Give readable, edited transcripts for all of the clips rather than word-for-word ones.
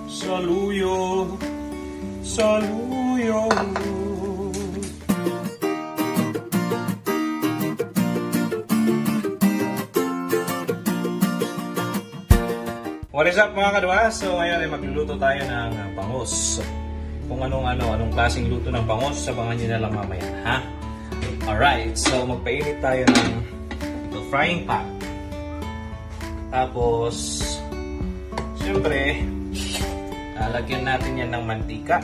Saluyo, saluyo. What is up mga kadwa? So ngayon ay magluluto tayo ng bangus. Kung anong klaseng luto ng bangus, sabangan nyo na lang mamaya, ha? Alright, so magpainit tayo ng frying pan. Tapos, siyempre, lagyan natin yan ng mantika.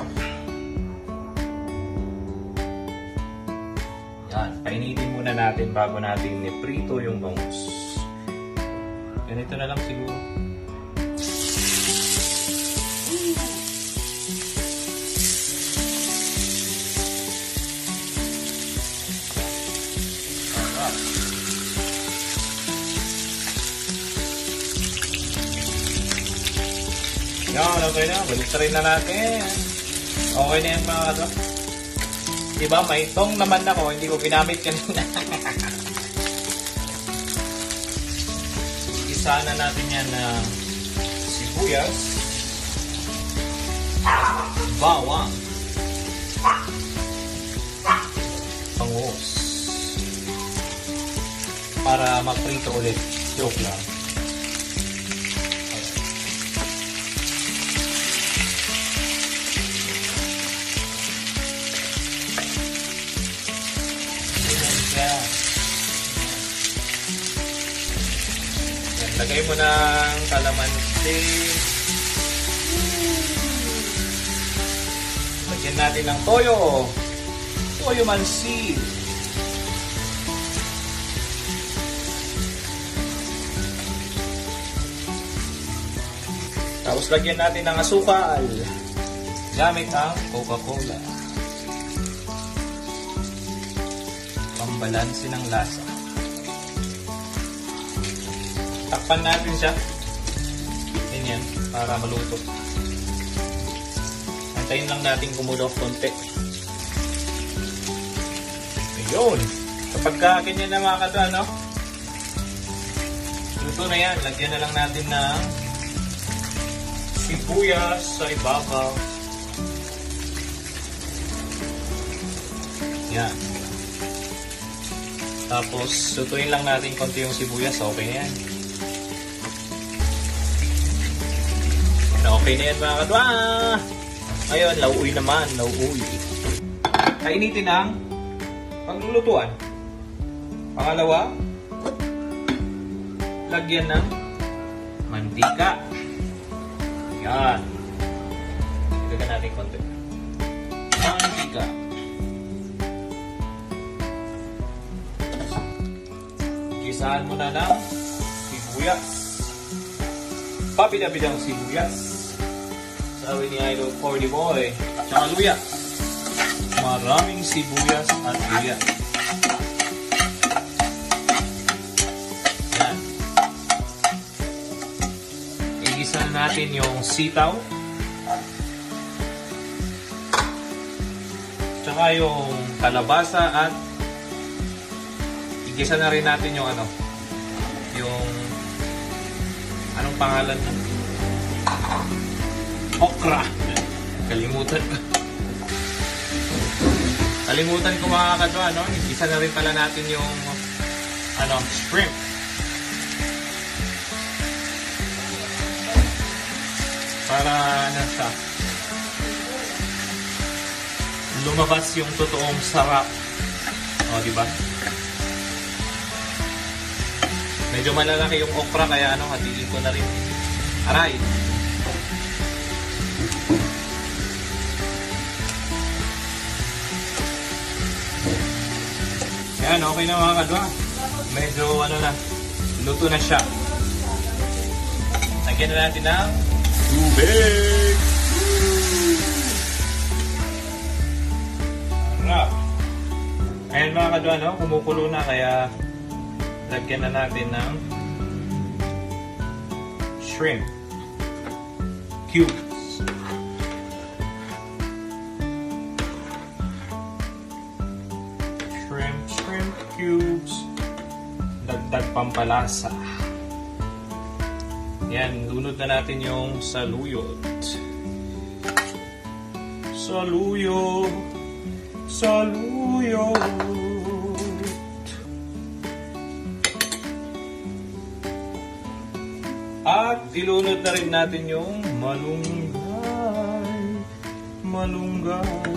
Yan, painitin muna natin bago natin iprito yung bangus. Ganito na lang siguro. Yan, okay na. Baliktarin na natin. Okay na yan mga kadwa. Diba, may tong naman ako. Hindi ko ginamit kanina. Isa na natin yan na sibuyas. Bawang. Bangus. Para maprito ulit. Joke lang. Lagay mo ng kalamansi. Lagyan natin ng toyo. Toyo mansi. Tapos lagyan natin ng asukal. Gamit ang Coca-Cola. Pambalansi ng lasa. Takpan natin siya. Ganyan, para maluto. Antayin lang natin kumulo konti. Ayun. Kapag ganyan na mga kadwa, no? Luto na yan. Lagyan na lang natin ng sibuyas sa ibabaw. Yan. Tapos, lutuin lang natin konti yung sibuyas. Okay na yan. Okay na yan mga kadwa. Ngayon, lauuy naman. Lauuy. Kainitin ang paglulutuan. Pangalawa, lagyan ng mantika. Yan. Lagyan natin konti. Mantika. Gisahan mo na ng sibuyas. Papida-pidang sibuyas. Sabi ni Idol Cordy Boy. Tsaka luya. Maraming sibuyas at luya. Yan. Igisa natin yung sitaw. Tsaka yung kalabasa at igisa na rin natin yung yung anong pangalan na? Okra. Kalimutan ko. Kalimutan ko mga kadwa, no? Isa na rin pala natin yung shrimp. Para siya lumabas yung totoong sarap. O, di ba? Medyo malalaki yung okra kaya hatiin ko na rin. Aray. Yan, okay na mga kadwa. Medyo luto na siya. Lagyan na natin ng tubig. Sarap. Ayan mga kadwa, kumukulo na kaya lagyan na natin ng shrimp cubes. Shrimp cubes. Dagdag pampalasa. Yan, lunod na natin yung saluyot. Saluyot. Saluyot. At ilunod na rin natin yung malunggay. Malunggay.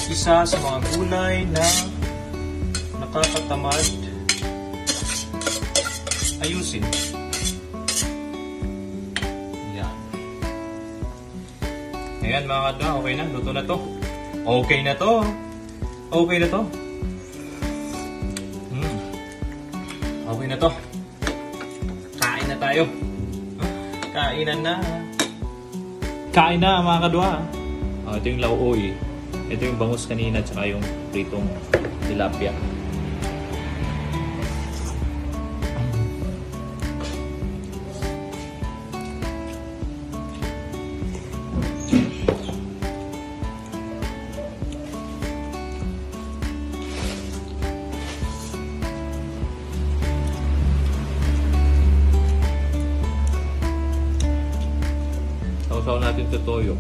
Isa sa mga gulay na nakakatamad ayusin. Yan. Ayan mga kadwa, okay na. Luto na to. Okay na to. Okay na to. Okay na to. Kain na tayo. Kainan na. Kain na mga kadwa. Ito yung lauoy. Ito yung bangus kanina tsaka yung pritong tilapia. Sausaw natin sa toyo.